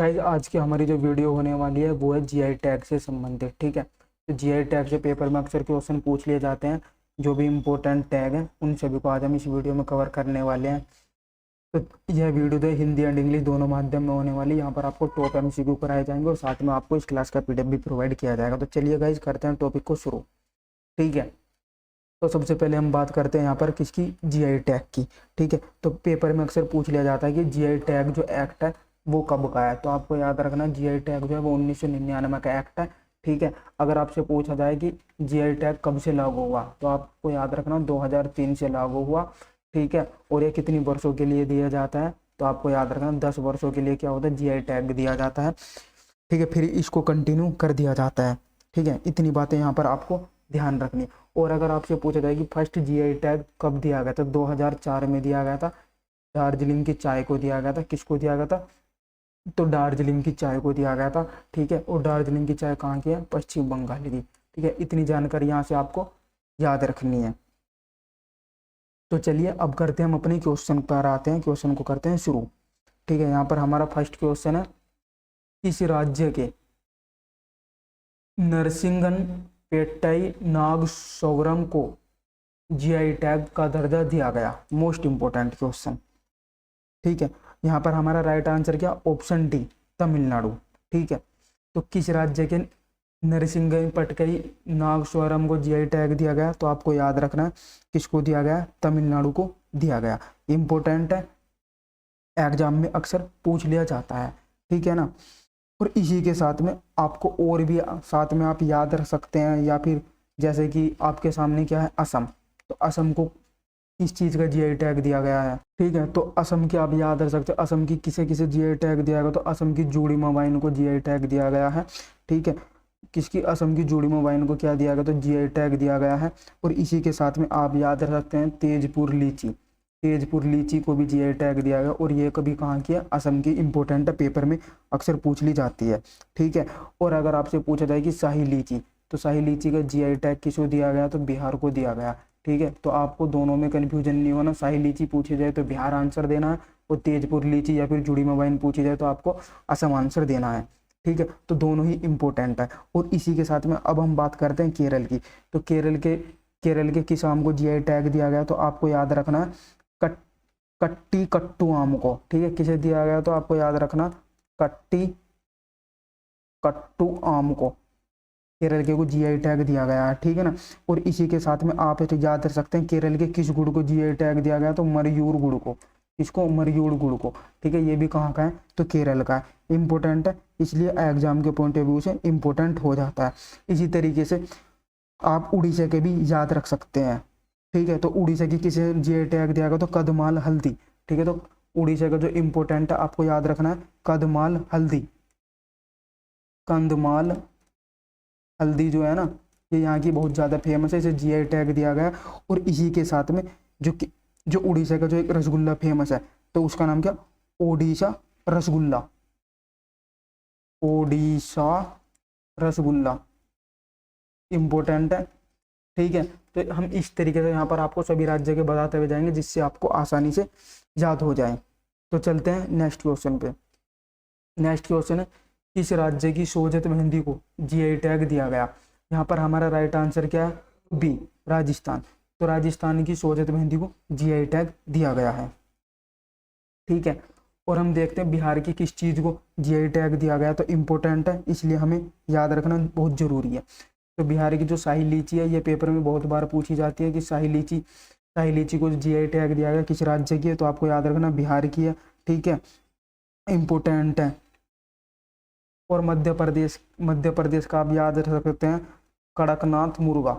Guys आज की हमारी जो वीडियो होने वाली है वो है जीआई टैग से संबंधित। ठीक है, तो जीआई टैग से पेपर में अक्सर क्वेश्चन पूछ लिए जाते हैं। जो भी इम्पोर्टेंट टैग हैं उन सभी को आज हम इस वीडियो में कवर करने वाले हैं। तो यह वीडियो तो हिंदी एंड इंग्लिश दोनों माध्यम में होने वाली है। यहाँ पर आपको टॉप एमसीक्यू कराए जाएंगे और साथ में आपको इस क्लास का पीडीएफ भी प्रोवाइड किया जाएगा। तो चलिए गाइस करते हैं टॉपिक को शुरू। ठीक है, तो सबसे पहले हम बात करते हैं यहाँ पर किसकी, जीआई टैग की। ठीक है, तो पेपर में अक्सर पूछ लिया जाता है कि जीआई टैग जो एक्ट है वो कब का है। तो आपको याद रखना जीआई टैग जो है वो 1999 का एक्ट है। ठीक है, अगर आपसे पूछा जाए कि जीआई टैग कब से लागू हुआ तो आपको याद रखना 2003 से लागू हुआ। ठीक है, और ये कितनी वर्षों के लिए दिया जाता है तो आपको याद रखना 10 वर्षों के लिए क्या होता है, जीआई टैग दिया जाता है। ठीक है, फिर इसको कंटिन्यू कर दिया जाता है। ठीक है, इतनी बातें यहाँ पर आपको ध्यान रखनी। और अगर आपसे पूछा जाए कि फर्स्ट जीआई टैग कब दिया गया था, 2004 में दिया गया था। दार्जिलिंग की चाय को दिया गया था। किसको दिया गया था, तो दार्जिलिंग की चाय को दिया गया था। ठीक है, और दार्जिलिंग की चाय कहाँ की है, पश्चिम बंगाल की। ठीक है, इतनी जानकारी यहाँ से आपको याद रखनी है। तो चलिए अब करते हैं, हम अपने क्वेश्चन पर आते हैं, क्वेश्चन को करते हैं शुरू। ठीक है, यहाँ पर हमारा फर्स्ट क्वेश्चन है, किस राज्य के नरसिंगन पेट्टाई नागसौरम को जीआई टैग का दर्जा दिया गया। Most important question. ठीक है, यहाँ पर हमारा राइट आंसर क्या, ऑप्शन डी तमिलनाडु। ठीक है, तो किस राज्य के नरसिंगन पटकई नागस्वरम को जीआई टैग दिया गया, तो आपको याद रखना है किसको दिया गया, तमिलनाडु को दिया गया। इंपॉर्टेंट है, एग्जाम में अक्सर पूछ लिया जाता है। ठीक है ना, और इसी के साथ में आपको और भी साथ में आप याद रख सकते हैं, या फिर जैसे कि आपके सामने क्या है, असम। तो असम को किस चीज़ का जीआई टैग दिया गया है। ठीक है, तो असम की आप याद रख सकते हैं, असम की किसे किसे जीआई टैग दिया गया, तो असम की जोड़ीमा वाइन को जीआई टैग दिया गया है। ठीक है, किसकी, असम की जोड़ीमा वाइन को क्या दिया गया, तो जीआई टैग दिया गया है। और इसी के साथ में आप याद रख सकते हैं तेजपुर लीची, तेजपुर लीची को भी जीआई टैग दिया गया। और ये कभी कहाँ की है, असम की। इंपॉर्टेंट है, पेपर में अक्सर पूछ ली जाती है। ठीक है, और अगर आपसे पूछा जाए कि शाही लीची, तो शाही लीची का जीआई टैग किसको दिया गया, तो बिहार को दिया गया। ठीक है, तो आपको दोनों में कन्फ्यूजन नहीं होना, शाही लीची पूछी जाए तो बिहार आंसर देना है, और तेजपुर लीची या फिर जुड़ीमा वाइन पूछी जाए तो आपको असम आंसर देना है। ठीक है, तो दोनों ही इंपॉर्टेंट है। और इसी के साथ में अब हम बात करते हैं केरल की। तो केरल के किस आम को जीआई टैग दिया गया, तो आपको याद रखना है कट कट्टी कट्टू आम को। ठीक है, किसे दिया गया, तो आपको याद रखना कट्टी कट्टू आम को केरल के को जीआई टैग दिया गया है। ठीक है ना, और इसी के साथ में आप तो याद रख सकते हैं केरल के किस गुड़ को जीआई टैग दिया गया, तो मरयूर गुड़ को। इसको मरयूर गुड़ को। ठीक है, ये भी कहाँ का है, तो केरल का है। इंपॉर्टेंट है, इसलिए एग्जाम के पॉइंट ऑफ व्यू से इंपॉर्टेंट हो जाता है। इसी तरीके से आप उड़ीसा के भी याद रख सकते हैं। ठीक है, तो उड़ीसा की किसे जीआई टैग दिया गया, तो कदमाल हल्दी। ठीक है, तो उड़ीसा का जो इंपॉर्टेंट है आपको याद रखना है कदमाल हल्दी, कंदमाल हल्दी जो है ना, ये यहाँ की बहुत ज़्यादा फेमस है, इसे जीआई टैग दिया गया। और इसी के साथ में जो उड़ीसा का जो एक रसगुल्ला फेमस है, तो उसका नाम क्या, ओडिशा रसगुल्ला, ओडिशा रसगुल्ला। इम्पोर्टेंट है। ठीक है, तो हम इस तरीके से यहाँ पर आपको सभी राज्य के बताते हुए जाएंगे जिससे आपको आसानी से याद हो जाए। तो चलते हैं नेक्स्ट क्वेश्चन पे। नेक्स्ट क्वेश्चन है, किस राज्य की सोजत मेहंदी को जीआई टैग दिया गया। यहाँ पर हमारा राइट आंसर क्या है, बी राजस्थान। तो राजस्थान की सोजत मेहंदी को जीआई टैग दिया गया है। ठीक है, और हम देखते हैं बिहार की किस चीज़ को जीआई टैग दिया गया, तो इम्पोर्टेंट है, इसलिए हमें याद रखना बहुत ज़रूरी है। तो बिहार की जो शाही लीची है, ये पेपर में बहुत बार पूछी जाती है कि शाही लीची को जीआई टैग दिया गया किस राज्य की है, तो आपको याद रखना बिहार की है। ठीक है, इम्पोर्टेंट है। और मध्य प्रदेश का आप याद रख सकते हैं कड़कनाथ मुर्गा,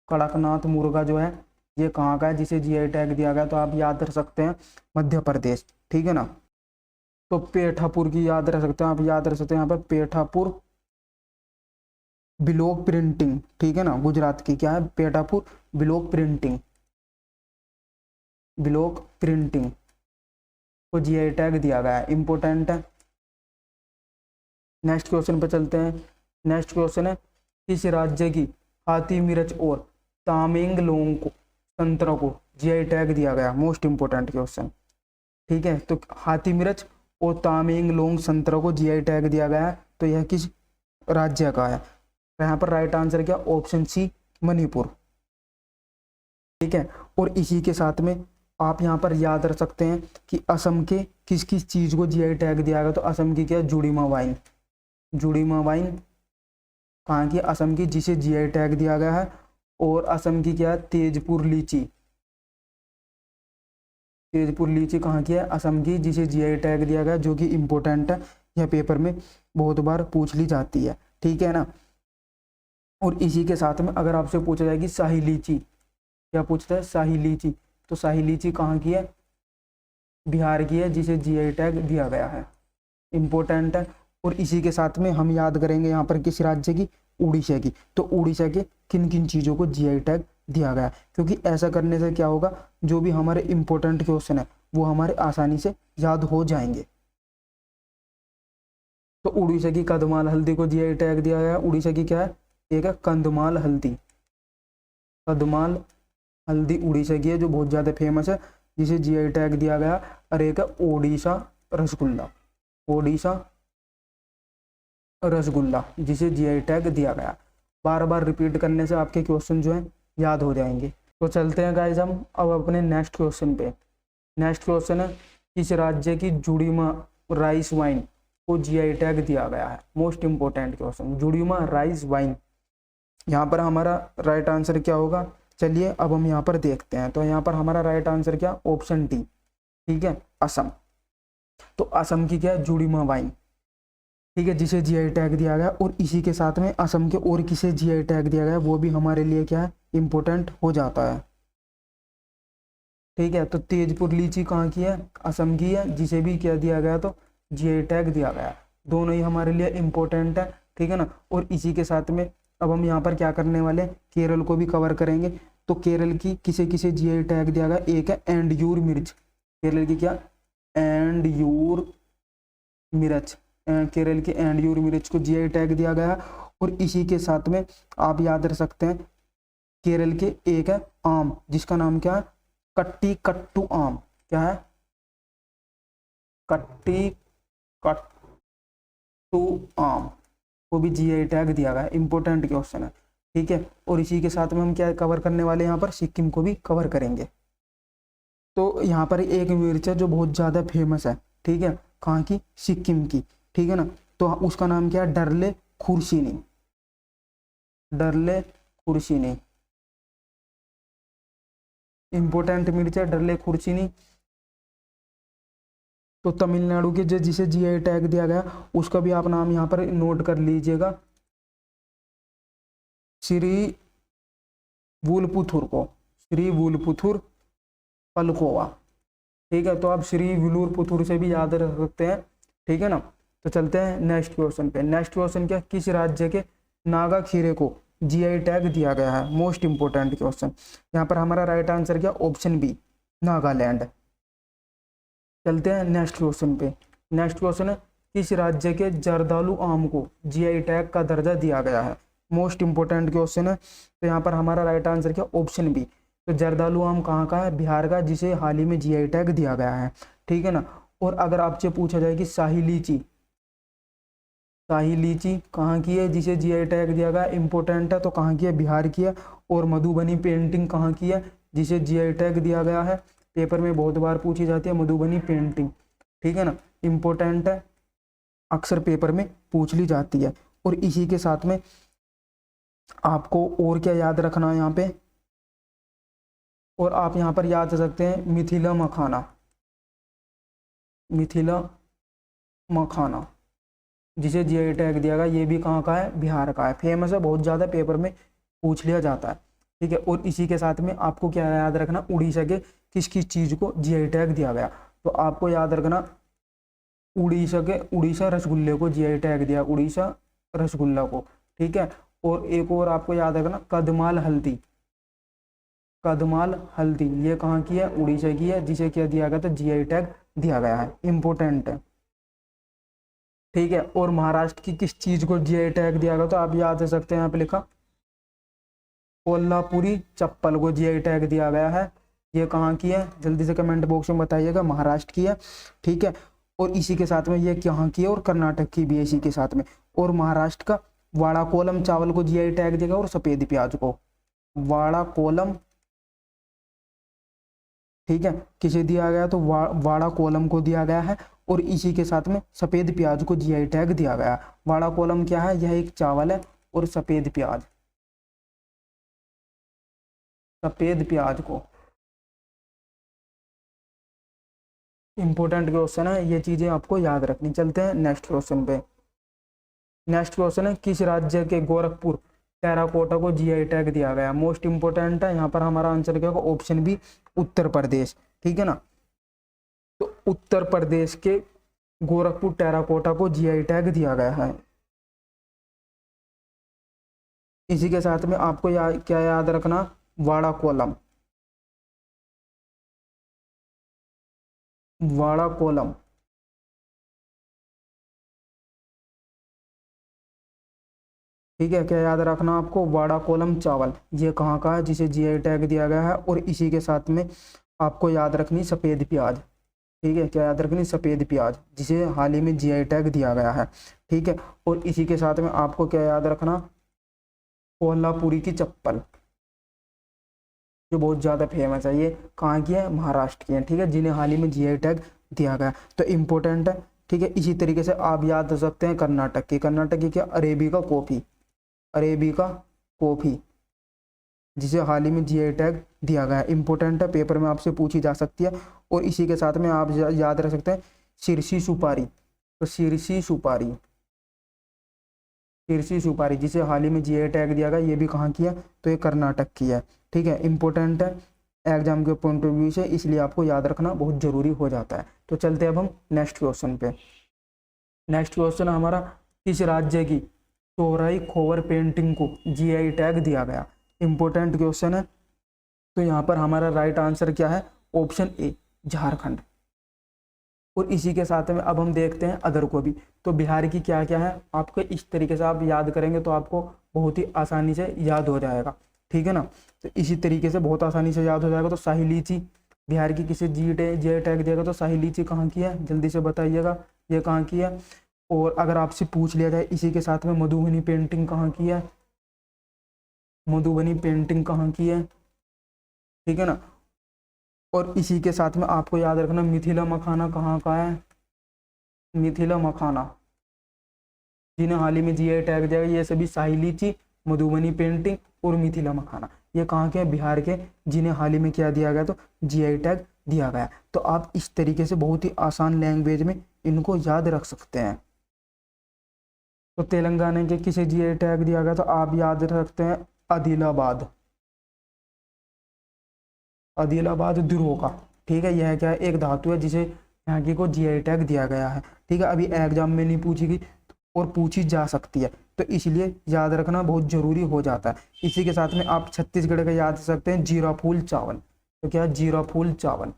कड़कनाथ मुर्गा जो है ये कहाँ का है जिसे जीआई टैग दिया गया, तो आप याद रख सकते हैं मध्य प्रदेश। ठीक है ना, तो पेठापुर की याद रख सकते हैं, आप याद रख सकते हैं यहाँ पर पेठापुर ब्लॉक प्रिंटिंग। ठीक है ना, गुजरात की क्या है, Pethapur block printing, block printing को जीआई टैग दिया गया है। इंपॉर्टेंट है। नेक्स्ट क्वेश्चन पे चलते हैं। नेक्स्ट क्वेश्चन है, किस राज्य की हाथी मिर्च और तामेंगलोंग को संतरा को जीआई टैग दिया गया। Most important question. ठीक है, तो हाथी मिर्च और तामेंगलोंग संतरा को जीआई टैग दिया गया है, तो यह किस राज्य का है? तो यहाँ पर राइट आंसर क्या, ऑप्शन सी मणिपुर। ठीक है, और इसी के साथ में आप यहाँ पर याद रख सकते हैं कि असम के किस किस चीज को जीआई टैग दिया गया, तो असम की क्या, जुड़ीमा वाइन। जुड़ीमा वाइन कहाँ की, असम की, जिसे जीआई टैग दिया गया है। और असम की क्या, तेजपुर लीची। तेजपुर लीची कहाँ की है, असम की, जिसे जीआई टैग दिया गया, जो कि इम्पोर्टेंट है, यह पेपर में बहुत बार पूछ ली जाती है। ठीक है ना। और इसी के साथ में अगर आपसे पूछा जाए कि शाही लीची, क्या पूछता है, शाही लीची, तो शाही लीची कहाँ की है, बिहार की है, जिसे जीआई टैग दिया गया है, इम्पोर्टेंट है। और इसी के साथ में हम याद करेंगे यहाँ पर किस राज्य की, उड़ीसा की। तो उड़ीसा के किन किन चीज़ों को जीआई टैग दिया गया, क्योंकि ऐसा करने से क्या होगा, जो भी हमारे इंपॉर्टेंट क्वेश्चन है वो हमारे आसानी से याद हो जाएंगे। तो उड़ीसा की कदमाल हल्दी को जीआई टैग दिया गया। उड़ीसा की क्या है, एक है कंदमाल हल्दी। कदमाल हल्दी उड़ीसा की है, जो बहुत ज़्यादा फेमस है, जिसे जीआई टैग दिया गया। और एक है ओडिशा रसगुल्ला। ओडिशा रसगुल्ला, जिसे जीआई टैग दिया गया। बार बार रिपीट करने से आपके क्वेश्चन जो है याद हो जाएंगे। तो चलते हैं गाइस हम अब अपने नेक्स्ट क्वेश्चन पे। नेक्स्ट क्वेश्चन है, किस राज्य की जुड़ीमा राइस वाइन को जीआई टैग दिया गया है? Most important question, Judima rice wine. यहाँ पर हमारा राइट आंसर क्या होगा, चलिए अब हम यहाँ पर देखते हैं। तो यहाँ पर हमारा राइट आंसर क्या, ऑप्शन डी। ठीक है, असम। तो असम की क्या है, जुड़ीमा वाइन। ठीक है, जिसे जीआई टैग दिया गया। और इसी के साथ में असम के और किसे जीआई टैग दिया गया, वो भी हमारे लिए क्या है, इंपॉर्टेंट हो जाता है। ठीक है, तो तेजपुर लीची कहाँ की है, असम की है, जिसे भी क्या दिया गया, तो जीआई टैग दिया गया। दोनों ही हमारे लिए इंपॉर्टेंट है। ठीक है ना। और इसी के साथ में अब हम यहाँ पर क्या करने वाले हैं, केरल को भी कवर करेंगे। तो केरल की किसे किसे जीआई टैग दिया गया, एक है एंडयूर मिर्च। केरल की क्या, एंडयूर मिर्च। केरल के एंडयूर मिर्च को जीआई टैग दिया गया। और इसी के साथ में आप याद रख सकते हैं, केरल के एक है आम, जिसका नाम क्या है, कट्टी कट्टू आम। क्या है, कट्टी कट्टू आम को भी जीआई टैग दिया गया है। इंपॉर्टेंट क्वेश्चन है। ठीक है, और इसी के साथ में हम क्या कवर करने वाले हैं, यहाँ पर सिक्किम को भी कवर करेंगे। तो यहाँ पर एक मिर्च है जो बहुत ज़्यादा फेमस है। ठीक है, कहाँ की, सिक्किम की। ठीक है ना। तो उसका नाम क्या है, डरले खुर्सीनी। डरले खुर्सीनी इंपॉर्टेंट मिर्च है, डरले खुर्सीनी। तो तमिलनाडु के जिसे जीआई टैग दिया गया, उसका भी आप नाम यहाँ पर नोट कर लीजिएगा, श्री वुलपुथुर को, श्री वुलपुथुर पलकोवा। ठीक है, तो आप श्री वुलपुथुर से भी याद रख सकते हैं। ठीक है ना। तो चलते हैं नेक्स्ट क्वेश्चन पे। नेक्स्ट क्वेश्चन क्या, किस राज्य के नागा खीरे को जीआई टैग दिया गया है? Most important question. यहाँ पर हमारा राइट आंसर क्या, ऑप्शन बी, नागालैंड। चलते हैं नेक्स्ट क्वेश्चन पे। नेक्स्ट क्वेश्चन है, किस राज्य के जर्दालू आम को जीआई टैग का दर्जा दिया गया है? मोस्ट इंपोर्टेंट क्वेश्चन है। तो यहाँ पर हमारा राइट आंसर क्या, ऑप्शन बी। तो जर्दालू आम कहाँ का है, बिहार का, जिसे हाल ही में जीआई टैग दिया गया है। ठीक है ना। और अगर आपसे पूछा जाए कि शाही लीची, शाही लीची कहाँ की है, जिसे जीआई टैग दिया गया, इंपॉर्टेंट है, तो कहाँ की है, बिहार की है। और मधुबनी पेंटिंग कहाँ की है, जिसे जीआई टैग दिया गया है? पेपर में बहुत बार पूछी जाती है मधुबनी पेंटिंग। ठीक है ना, इंपॉर्टेंट है, अक्सर पेपर में पूछ ली जाती है। और इसी के साथ में आपको और क्या याद रखना है यहाँ पे, और आप यहाँ पर याद रख सकते हैं मिथिला मखाना। मिथिला मखाना, जिसे जीआई टैग दिया गया, ये भी कहाँ का है, बिहार का है। फेमस है, बहुत ज़्यादा पेपर में पूछ लिया जाता है। ठीक है, और इसी के साथ में आपको क्या याद रखना, उड़ीसा के किस किस चीज़ को जीआई टैग दिया गया? तो आपको याद रखना, उड़ीसा रसगुल्ले को जीआई टैग दिया, उड़ीसा रसगुल्ला को। ठीक है, और एक और आपको याद रखना, कदमाल हल्दी। कदमाल हल्दी ये कहाँ की है, उड़ीसा की है, जिसे क्या दिया गया, तो जीआई टैग दिया गया है, इंपॉर्टेंट है। ठीक है, और महाराष्ट्र की किस चीज को जीआई टैग दिया गया? तो आप याद रख सकते हैं, यहाँ पे लिखा कोल्हापुरी चप्पल को जीआई टैग दिया गया है। ये कहाँ की है, जल्दी से कमेंट बॉक्स में बताइएगा, महाराष्ट्र की है। ठीक है, और इसी के साथ में ये यहाँ की है और कर्नाटक की भी है इसी के साथ में। और महाराष्ट्र का वाड़ा कोलम चावल को जीआई टैग देगा और सफेद प्याज को वाड़ा कोलम, ठीक है, किसे दिया गया तो वाड़ा कोलम को दिया गया है और इसी के साथ में सफेद प्याज को जीआई टैग दिया गया। वाड़ा कोलम क्या है, यह एक चावल है और सफेद प्याज, सफेद प्याज को, इंपॉर्टेंट क्वेश्चन है, ये चीजें आपको याद रखनी। चलते हैं नेक्स्ट क्वेश्चन पे। नेक्स्ट क्वेश्चन है किस राज्य के गोरखपुर टेराकोटा को जीआई टैग दिया गया। मोस्ट इंपोर्टेंट है, यहाँ पर हमारा आंसर क्या होगा, ऑप्शन बी उत्तर प्रदेश, ठीक है ना। तो उत्तर प्रदेश के गोरखपुर टेराकोटा को जीआई टैग दिया गया है। इसी के साथ में आपको क्या याद रखना, वाड़ा कोलम, वाड़ा कोलम, ठीक है, क्या याद रखना आपको, वाड़ा कोलम चावल, ये कहाँ का है जिसे जीआई टैग दिया गया है। और इसी के साथ में आपको याद रखनी सफेद प्याज, ठीक है, क्या याद रखनी, सफेद प्याज, जिसे हाल ही में जीआई टैग दिया गया है, ठीक है। और इसी के साथ में आपको क्या याद रखना, कोल्हापुरी की चप्पल, जो बहुत ज़्यादा फेमस है, ये कहाँ की है, महाराष्ट्र की है, ठीक है, जिन्हें हाल ही में जीआई टैग दिया गया, तो इम्पोर्टेंट है, ठीक है। इसी तरीके से आप याद रख सकते हैं कर्नाटक की, कर्नाटक की क्या, अरेबिका कॉफ़ी, अरेबिका कॉफ़ी, जिसे हाल ही में जीआई टैग दिया गया है, इंपॉर्टेंट है, पेपर में आपसे पूछी जा सकती है। और इसी के साथ में आप याद रख सकते हैं सिरसी सुपारी, तो सिरसी सुपारी, सिरसी सुपारी, जिसे हाल ही में जीआई टैग दिया गया, ये भी कहाँ की है, तो ये कर्नाटक की है, ठीक है, इंपॉर्टेंट है एग्जाम के पॉइंट ऑफ व्यू से, इसलिए आपको याद रखना बहुत जरूरी हो जाता है। तो चलते हैं अब हम नेक्स्ट क्वेश्चन पे। नेक्स्ट क्वेश्चन हमारा, किस राज्य की सोहराई खोवर पेंटिंग को जीआई टैग दिया गया। इंपॉर्टेंट क्वेश्चन है, तो यहाँ पर हमारा राइट आंसर क्या है, ऑप्शन ए झारखंड। और इसी के साथ में अब हम देखते हैं अदर को भी, तो बिहार की क्या क्या है, आपको इस तरीके से आप याद करेंगे तो आपको बहुत ही आसानी से याद हो जाएगा, ठीक है ना। तो इसी तरीके से बहुत आसानी से याद हो जाएगा। तो शाही लीची बिहार की किसे जीआई टैग दिएगा, तो शाही लीची कहाँ की है, जल्दी से बताइएगा, ये कहाँ की है। और अगर आपसे पूछ लिया जाए इसी के साथ में मधुबनी पेंटिंग कहाँ की है, मधुबनी पेंटिंग कहाँ की है, ठीक है ना। और इसी के साथ में आपको याद रखना मिथिला मखाना कहाँ का है, मिथिला मखाना, जिन्हें हाल ही में जीआई टैग दिया गया, ये सभी शाही लीची, मधुबनी पेंटिंग और मिथिला मखाना, ये कहाँ के हैं, बिहार के, जिन्हें हाल ही में क्या दिया गया, तो जीआई टैग दिया गया। तो आप इस तरीके से बहुत ही आसान लैंग्वेज में इनको याद रख सकते हैं। तो तेलंगाना के किसे जीआई टैग दिया गया, तो आप याद रख सकते हैं आदिलाबाद, आदिलाबाद दुर्गों का, ठीक है, यह क्या है, एक धातु है जिसे यहाँ की को जीआई टैग दिया गया है, ठीक है। अभी एग्जाम में नहीं पूछी गई और पूछी जा सकती है, तो इसलिए याद रखना बहुत जरूरी हो जाता है। इसी के साथ में आप छत्तीसगढ़ का याद रख सकते हैं जीरा फूल चावल, तो क्या जीरा फूल चावल,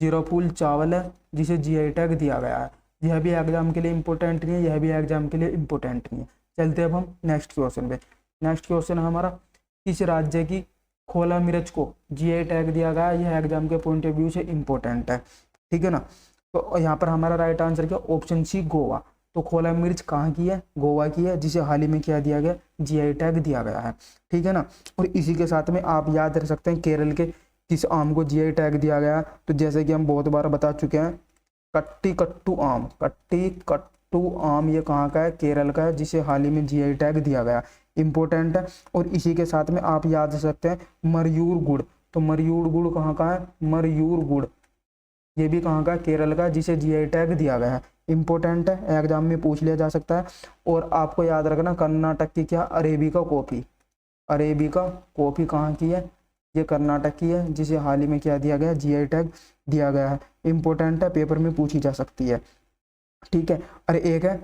जीरा फूल चावल है जिसे जीआई टैग दिया गया है। यह भी एग्जाम के लिए इंपॉर्टेंट नहीं है, यह भी एग्जाम के लिए इंपॉर्टेंट नहीं है। चलते अब हम नेक्स्ट क्वेश्चन पे। नेक्स्ट क्वेश्चन हमारा, किस राज्य की खोला मिर्च को जीआई टैग दिया गया, यह एग्जाम के पॉइंट ऑफ व्यू से इंपॉर्टेंट है, ठीक है ना। तो यहाँ पर हमारा राइट आंसर क्या, ऑप्शन सी गोवा। तो खोला मिर्च कहाँ की है, गोवा की है, जिसे हाल ही में क्या दिया गया, जीआई टैग दिया गया है, ठीक है ना। और इसी के साथ में आप याद रख सकते हैं केरल के किस आम को जीआई टैग दिया गया, तो जैसे कि हम बहुत बार बता चुके हैं, कट्टी कट्टू आम, कट्टी कट्टू आम, ये कहाँ का है, केरल का है, जिसे हाल ही में जीआई टैग दिया गया, इंपॉर्टेंट है। और इसी के साथ में आप याद रख सकते हैं मरयूर गुड़, तो मरयूर गुड़ कहाँ का है, मरयूर गुड़, ये भी कहाँ का, केरल का, जिसे जीआई टैग दिया गया है, इंपॉर्टेंट है, एग्जाम में पूछ लिया जा सकता है। और आपको याद रखना कर्नाटक की क्या, अरेबिका कॉफ़ी, अरेबिका कॉफ़ी कहाँ की है, ये कर्नाटक की है, जिसे हाल ही में क्या दिया गया, जीआई टैग दिया गया है, इंपॉर्टेंट है, पेपर में पूछी जा सकती है, ठीक है। अरे एक है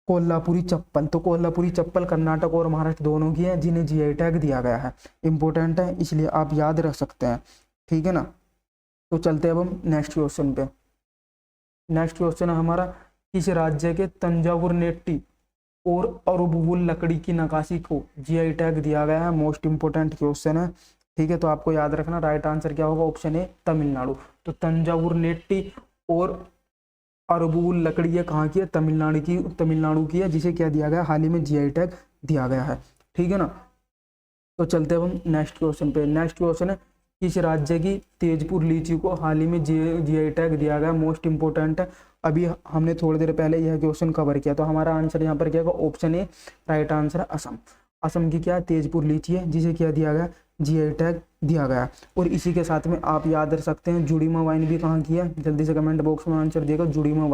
कोल्हापुरी चप्पल, तो कोल्हापुरी चप्पल कर्नाटक और महाराष्ट्र दोनों की है, जिन्हें जीआई टैग दिया गया है, इंपॉर्टेंट है, इसलिए आप याद रख सकते हैं, ठीक है ना। तो चलते हैं अब हम नेक्स्ट क्वेश्चन पे। नेक्स्ट क्वेश्चन है हमारा, किस राज्य के तंजावुर नेट्टी और अरुबुल लकड़ी की नक्काशी को जीआई टैग दिया गया है, मोस्ट इंपोर्टेंट क्वेश्चन है, ठीक है। तो आपको याद रखना राइट आंसर क्या होगा, ऑप्शन ए तमिलनाडु। तो तंजावुर नेट्टी और अरबुल लकड़ी है कहाँ की है, तमिलनाडु की है, जिसे क्या दिया गया, हाल ही में जीआई टैग दिया गया है। ठीक है ना। तो चलते हैं हम नेक्स्ट क्वेश्चन पे। नेक्स्ट क्वेश्चन है किस राज्य की तेजपुर लीची को हाल ही में जीआई टैग दिया गया, मोस्ट इंपोर्टेंट है। अभी हमने थोड़ी देर पहले यह क्वेश्चन कवर किया, तो हमारा आंसर यहाँ पर क्या होगा, ऑप्शन ए राइट आंसर है असम। असम की क्या तेजपुर लीची है, जिसे क्या दिया गया, जीआई टैग दिया गया। और इसी के साथ में आप याद रख सकते हैं जुड़ीमा वाइन भी कहाँ की है, जल्दी से कमेंट बॉक्स में आंसर देगा। जुड़ीमा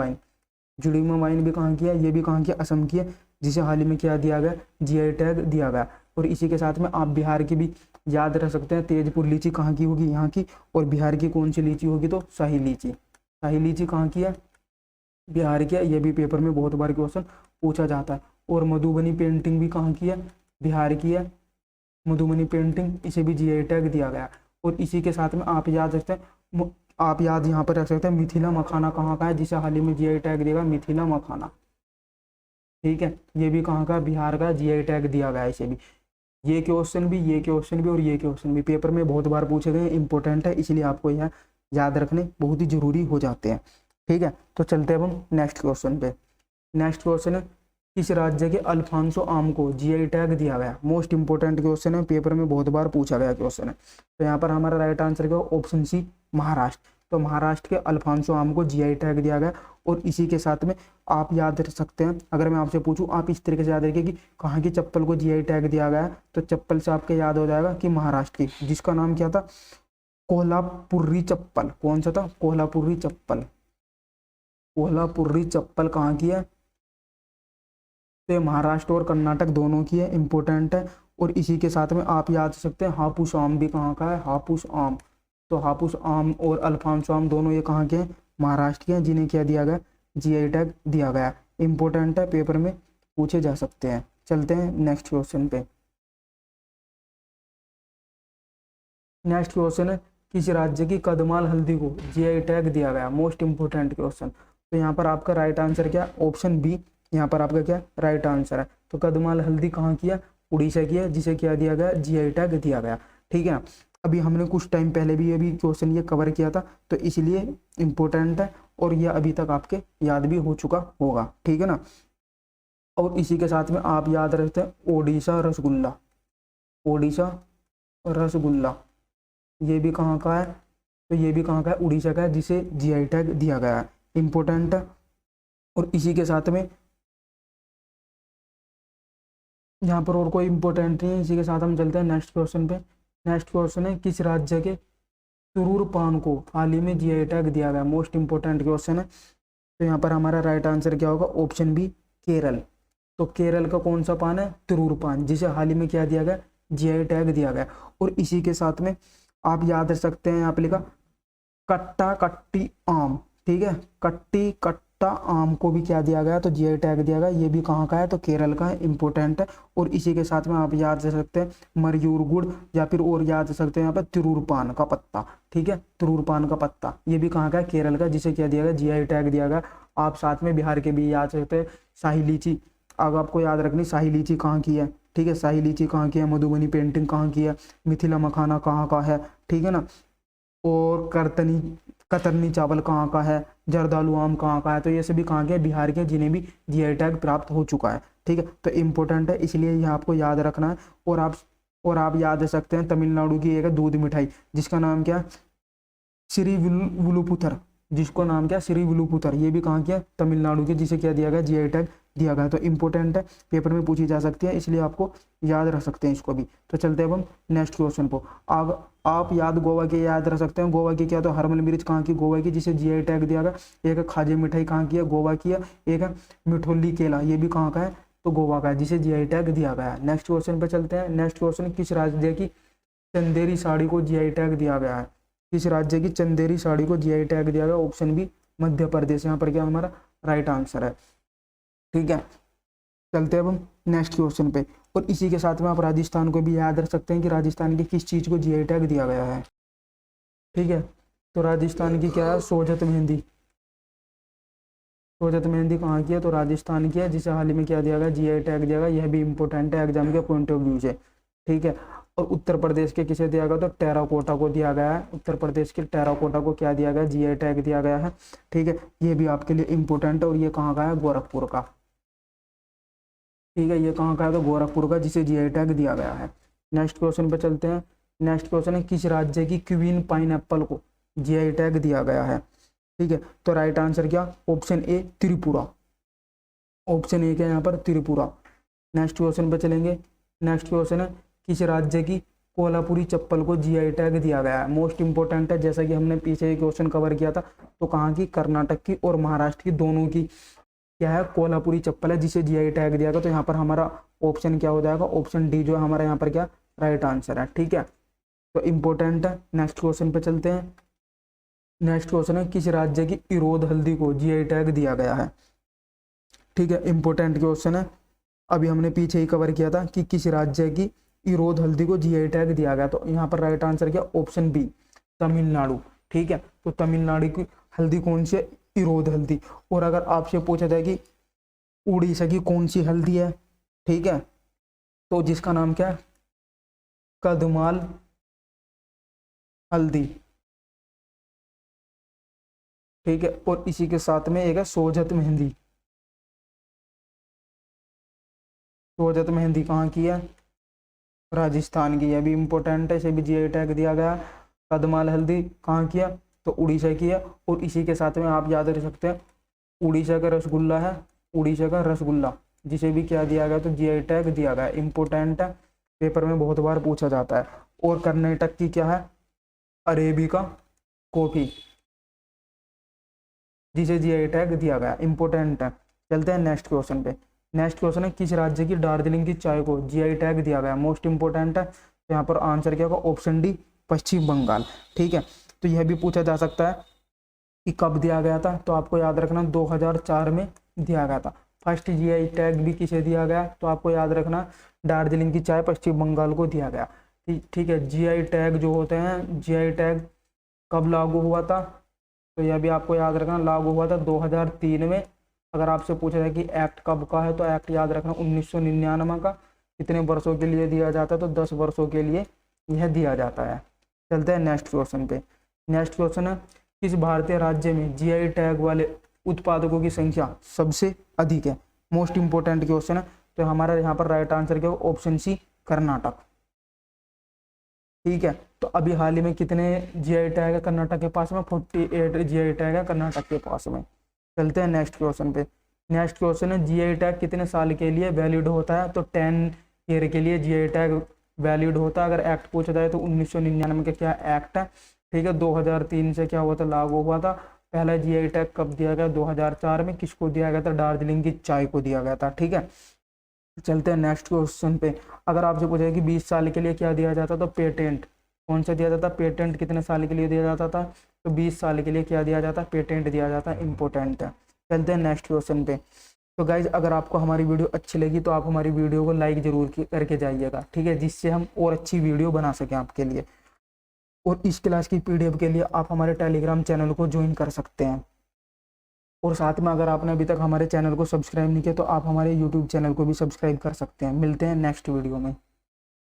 वाइन भी कहाँ की है, ये भी कहाँ की है, असम की है, जिसे हाल ही में क्या दिया गया, जीआई टैग दिया गया। और इसी के साथ में आप बिहार की भी याद रख सकते हैं, तेजपुर लीची कहाँ की होगी, यहाँ की। और बिहार की कौन सी लीची होगी, तो शाही लीची कहाँ की है, बिहार की है। ये भी पेपर में बहुत बार क्वेश्चन पूछा जाता है। और मधुबनी पेंटिंग भी कहाँ की है, बिहार की है, मधुबनी पेंटिंग, इसे भी जीआई टैग दिया गया। और इसी के साथ में आप याद रखते हैं, आप याद यहाँ पर रख सकते हैं मिथिला मखाना कहाँ का है, जिसे हाल ही में जीआई टैग देगा, मिथिला मखाना। ठीक है, ये भी कहाँ का, बिहार का, जीआई टैग दिया गया है इसे भी। ये क्वेश्चन भी और ये क्वेश्चन भी पेपर में बहुत बार पूछे गए, इंपॉर्टेंट है, इसलिए आपको यह याद रखने बहुत ही जरूरी हो जाते हैं। ठीक है, तो चलते हैं हम नेक्स्ट क्वेश्चन पे। नेक्स्ट क्वेश्चन है किस राज्य के अल्फांसो आम को जीआई टैग दिया गया, मोस्ट इंपोर्टेंट क्वेश्चन है, पेपर में बहुत बार पूछा गया क्वेश्चन है। तो यहाँ पर हमारा राइट आंसर क्या, ऑप्शन सी महाराष्ट्र। तो महाराष्ट्र के अल्फांसो आम को जीआई टैग दिया गया। और इसी के साथ में आप याद रख सकते हैं, अगर मैं आपसे पूछूं, आप इस तरीके से याद रखिए कि कहाँ की चप्पल को जीआई टैग दिया गया है, तो चप्पल से आपके याद हो जाएगा कि महाराष्ट्र की, जिसका नाम क्या था, कोल्हापुरी चप्पल। कौन सा था, कोल्हापुरी चप्पल। कोल्हापुरी चप्पल कहाँ की है, तो महाराष्ट्र और कर्नाटक दोनों की है, इंपॉर्टेंट है। और इसी के साथ में आप याद रख सकते हैं हापुस आम भी कहाँ का है, हापुस आम। तो हापुस आम और अल्फांसो आम दोनों ये कहाँ के हैं, महाराष्ट्र के हैं, जिन्हें क्या दिया गया, जीआई टैग दिया गया। इंपॉर्टेंट है, पेपर में पूछे जा सकते हैं। चलते हैं नेक्स्ट क्वेश्चन पे। नेक्स्ट क्वेश्चन है किस राज्य की कदमाल हल्दी को जीआई टैग दिया गया, मोस्ट इंपोर्टेंट क्वेश्चन। तो यहाँ पर आपका राइट आंसर क्या, ऑप्शन बी, यहाँ पर आपका क्या राइट आंसर है। तो कदमाल हल्दी कहाँ की है, उड़ीसा की है, जिसे क्या दिया गया, जीआई टैग दिया गया। ठीक है, अभी हमने कुछ टाइम पहले भी ये भी क्वेश्चन ये कवर किया था, तो इसलिए इम्पोर्टेंट है, और ये अभी तक आपके याद भी हो चुका होगा। ठीक है ना। और इसी के साथ में आप याद रखते हैं ओडिशा रसगुल्ला, ओडिशा रसगुल्ला, ये भी कहाँ का है, तो ये भी कहाँ का है, उड़ीसा का है, जिसे जीआई टैग दिया गया है, इंपॉर्टेंट है। और इसी के साथ में यहाँ पर और कोई इंपॉर्टेंट नहीं है। इसी के साथ हम चलते हैं नेक्स्ट क्वेश्चन पे। नेक्स्ट क्वेश्चन है किस राज्य के तुरूर पान को हाल ही में जीआई टैग दिया गया, मोस्ट इंपॉर्टेंट क्वेश्चन है। तो यहाँ पर हमारा राइट आंसर क्या होगा, ऑप्शन बी केरल। तो केरल का कौन सा पान है, तुरूर पान, जिसे हाल ही में क्या दिया गया, जीआई टैग दिया गया। और इसी के साथ में आप याद रख सकते हैं, यहाँ पे लिखा कट्टा कट्टी आम। ठीक है, कट्टी कट्टा आम को भी क्या दिया गया, तो जीआई टैग दिया गया। ये भी कहाँ का है, तो केरल का है, इंपॉर्टेंट है। और इसी के साथ में आप याद रख सकते हैं मरयूर गुड़, या फिर और याद रख सकते हैं यहाँ पर तुरूर पान का पत्ता। ठीक है, तुरूर पान का पत्ता, ये भी कहाँ का है, केरल का, जिसे क्या दिया गया, जीआई टैग दिया गया। आप साथ में बिहार के भी याद सकते हैं शाही लीची, अब आपको याद रखनी शाही लीची कहाँ की है। ठीक है, शाही लीची कहाँ की है, मधुबनी पेंटिंग कहाँ की है, मिथिला मखाना कहाँ का है। ठीक है ना। और कतरनी चावल कहाँ का है, जर्दालू आम कहाँ का है। तो ये सभी कहाँ के, बिहार के, जिन्हें भी जीआई टैग प्राप्त हो चुका है। ठीक है, तो इंपॉर्टेंट है, इसलिए ये आपको याद रखना है। और आप याद रख सकते हैं तमिलनाडु की एक दूध मिठाई, जिसका नाम क्या है, श्री विलुपुथर, जिसको नाम क्या, श्री विलुपुथर, ये भी कहाँ की है, तमिलनाडु की, जिसे क्या दिया गया, जीआई टैग दिया गया। तो इंपॉर्टेंट है, पेपर में पूछी जा सकती है, इसलिए आपको याद रख सकते हैं इसको भी। तो चलते हैं हम नेक्स्ट क्वेश्चन को। आप याद गोवा के याद रख सकते हैं, गोवा की क्या, तो हरमल मिर्च कहाँ की, गोवा की, जिसे जीआई टैग दिया गया। एक खाजे मिठाई कहाँ की है, गोवा की है। एक है मिठोली केला, ये भी कहाँ का है, तो गोवा का है, जिसे जीआई टैग दिया गया है। नेक्स्ट क्वेश्चन पे चलते हैं। नेक्स्ट क्वेश्चन किस राज्य की चंदेरी साड़ी को जीआई टैग दिया गया है, किस राज्य की चंदेरी साड़ी को जीआई टैग दिया गया, ऑप्शन बी मध्य प्रदेश। यहाँ पर क्या हमारा राइट आंसर है। ठीक है, चलते हैं अब हम नेक्स्ट क्वेश्चन पे। और इसी के साथ में आप राजस्थान को भी याद रख सकते हैं कि राजस्थान की किस चीज़ को जीआई टैग दिया गया है। ठीक है, तो राजस्थान की क्या है, सोजत मेहंदी। सोजत मेहंदी कहाँ की है, तो राजस्थान की है, जिसे हाल ही में क्या दिया गया, जीआई टैग दिया गया। यह भी इंपॉर्टेंट है एग्जाम के पॉइंट ऑफ व्यू से। ठीक है, और उत्तर प्रदेश के किसे दिया गया, तो टेराकोटा को दिया गया है। उत्तर प्रदेश के टेराकोटा को क्या दिया गया, जीआई टैग दिया गया है। ठीक है, ये भी आपके लिए इंपॉर्टेंट है। और ये कहाँ का है, गोरखपुर का। ठीक है, ये कहाँ का है, तो गोरखपुर का, जिसे जीआई टैग दिया गया है। नेक्स्ट क्वेश्चन पे चलते हैं। नेक्स्ट क्वेश्चन है, किस राज्य की क्वीन पाइन एप्पल को जीआई टैग दिया गया है। ठीक है, तो राइट आंसर क्या, option A Tripura. Option A क्या है यहाँ पर, त्रिपुरा। नेक्स्ट क्वेश्चन पे चलेंगे। नेक्स्ट क्वेश्चन है, किस राज्य की कोल्हापुरी चप्पल को जीआई टैग दिया गया है। मोस्ट इंपॉर्टेंट है, जैसा कि हमने पीछे क्वेश्चन कवर किया था। तो कहाँ की, कर्नाटक की और महाराष्ट्र की, दोनों की क्या है, कोल्हापुरी चप्पल है जिसे जीआई टैग दिया गया। तो यहाँ पर हमारा ऑप्शन क्या हो जाएगा, ऑप्शन डी जो है हमारा यहाँ पर क्या राइट आंसर है। ठीक है, तो इंपॉर्टेंट है। नेक्स्ट क्वेश्चन पे चलते हैं। नेक्स्ट क्वेश्चन है, किस राज्य की इरोद हल्दी को जीआई टैग दिया गया है। ठीक है, इंपॉर्टेंट क्वेश्चन है। अभी हमने पीछे ही कवर किया था कि किस राज्य की इरोद हल्दी को जीआई टैग दिया गया। तो यहाँ पर राइट आंसर क्या, ऑप्शन बी तमिलनाडु। ठीक है, तो तमिलनाडु की हल्दी कौन सी है, इरोद हल्दी। और अगर आपसे पूछा जाए कि उड़ीसा की कौन सी हल्दी है, ठीक है, तो जिसका नाम क्या है, कदमाल हल्दी। ठीक है, और इसी के साथ में एक है सोजत मेहंदी। सोजत मेहंदी कहाँ की है, राजस्थान की है। भी इंपॉर्टेंट है, इसे भी जीआई टैग दिया गया। कदमाल हल्दी कहाँ की है, तो उड़ीसा की है। और इसी के साथ में आप याद रख सकते हैं, उड़ीसा का रसगुल्ला है, उड़ीसा का रसगुल्ला, जिसे भी क्या दिया गया, तो जीआई टैग दिया गया। इंपॉर्टेंट है, पेपर में बहुत बार पूछा जाता है। और कर्नाटक की क्या है, अरेबिका कॉफी, जिसे जीआई टैग दिया गया। इंपॉर्टेंट है। चलते हैं नेक्स्ट क्वेश्चन पे। नेक्स्ट क्वेश्चन है, किस राज्य की दार्जिलिंग की चाय को जीआई टैग दिया गया। मोस्ट इंपॉर्टेंट है। तो यहाँ पर आंसर क्या होगा, ऑप्शन डी पश्चिम बंगाल। ठीक है, तो यह भी पूछा जा सकता है कि कब दिया गया था। तो आपको याद रखना 2004 में दिया गया था। फर्स्ट जीआई टैग भी किसे दिया गया, तो आपको याद रखना दार्जिलिंग की चाय पश्चिम बंगाल को दिया गया। ठीक है, जीआई टैग जो होते हैं, जीआई टैग कब लागू हुआ था, तो यह भी आपको याद रखना लागू हुआ था 2003 में। अगर आपसे पूछा जाए कि एक्ट कब का है, तो एक्ट याद रखना 1999 का। कितने वर्षों के लिए दिया जाता है, तो 10 वर्षों के लिए यह दिया जाता है। चलते हैं नेक्स्ट क्वेश्चन पे। नेक्स्ट क्वेश्चन है, किस भारतीय राज्य में जीआई टैग वाले उत्पादकों की संख्या सबसे अधिक है। मोस्ट इंपोर्टेंट क्वेश्चन है। तो हमारा यहाँ पर राइट आंसर क्या होगा, ऑप्शन सी कर्नाटक। ठीक है, तो अभी हाल ही में कितने जीआई टैग है कर्नाटक के पास में, 48 जीआई टैग है कर्नाटक के पास में। चलते हैं नेक्स्ट क्वेश्चन पे। नेक्स्ट क्वेश्चन है, जीआई टैग कितने साल के लिए वैलिड होता है। तो 10 ईयर के लिए जीआई टैग वैलिड होता है। अगर एक्ट पूछा जाए तो 1999 का क्या एक्ट है। ठीक है, 2003 से क्या हुआ था, लागू हुआ था। पहला जीआई टैग कब दिया गया, 2004 में। किसको दिया गया था, दार्जिलिंग की चाय को दिया गया था। ठीक है, चलते हैं नेक्स्ट क्वेश्चन पे। अगर आपसे पूछा कि 20 साल के लिए क्या दिया जाता, तो पेटेंट कौन सा दिया जाता, पेटेंट कितने साल के लिए दिया जाता था, तो 20 साल के लिए क्या दिया जाता, पेटेंट दिया जाता। इंपॉर्टेंट है। चलते हैं नेक्स्ट क्वेश्चन पे। तो गाइज, अगर आपको हमारी वीडियो अच्छी लगी तो आप हमारी वीडियो को लाइक जरूर करके जाइएगा। ठीक है, जिससे हम और अच्छी वीडियो बना सकें आपके लिए। और इस क्लास की पीडीएफ के लिए आप हमारे टेलीग्राम चैनल को ज्वाइन कर सकते हैं। और साथ में अगर आपने अभी तक हमारे चैनल को सब्सक्राइब नहीं किया तो आप हमारे यूट्यूब चैनल को भी सब्सक्राइब कर सकते हैं। मिलते हैं नेक्स्ट वीडियो में।